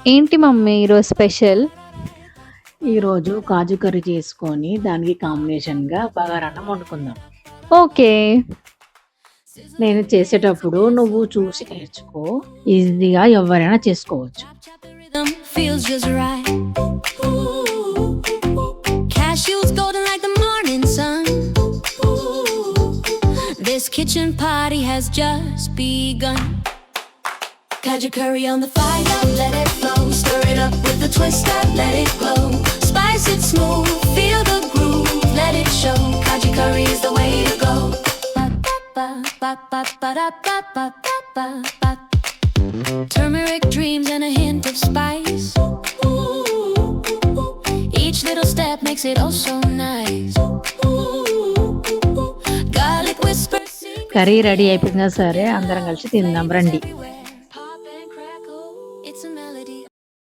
ఏంటి మమ్మీ ఈరోజు స్పెషల్? ఈరోజు కాజు కర్రీ చేసుకొని దానికి కాంబినేషన్గా బగారన్నం వండుకుందాం. ఓకే. నేను చేసేటప్పుడు నువ్వు చూసి నేర్చుకో, ఈజీగా ఎవరైనా చేసుకోవచ్చు. Feels just right. Cashews golden like the morning sun. This kitchen party has just begun. Kaja curry on the fire, let it flow. Stir it up with a twist up, let it glow. Spice it smooth, feel the groove, let it show. Kaja curry is the way to go. Turmeric dreams and a hint of spice. Each little step makes it oh so nice. Garlic whispers. Curry ready అయిపోయిందా? సరే, అందరం కలిసి తిందాం రండి.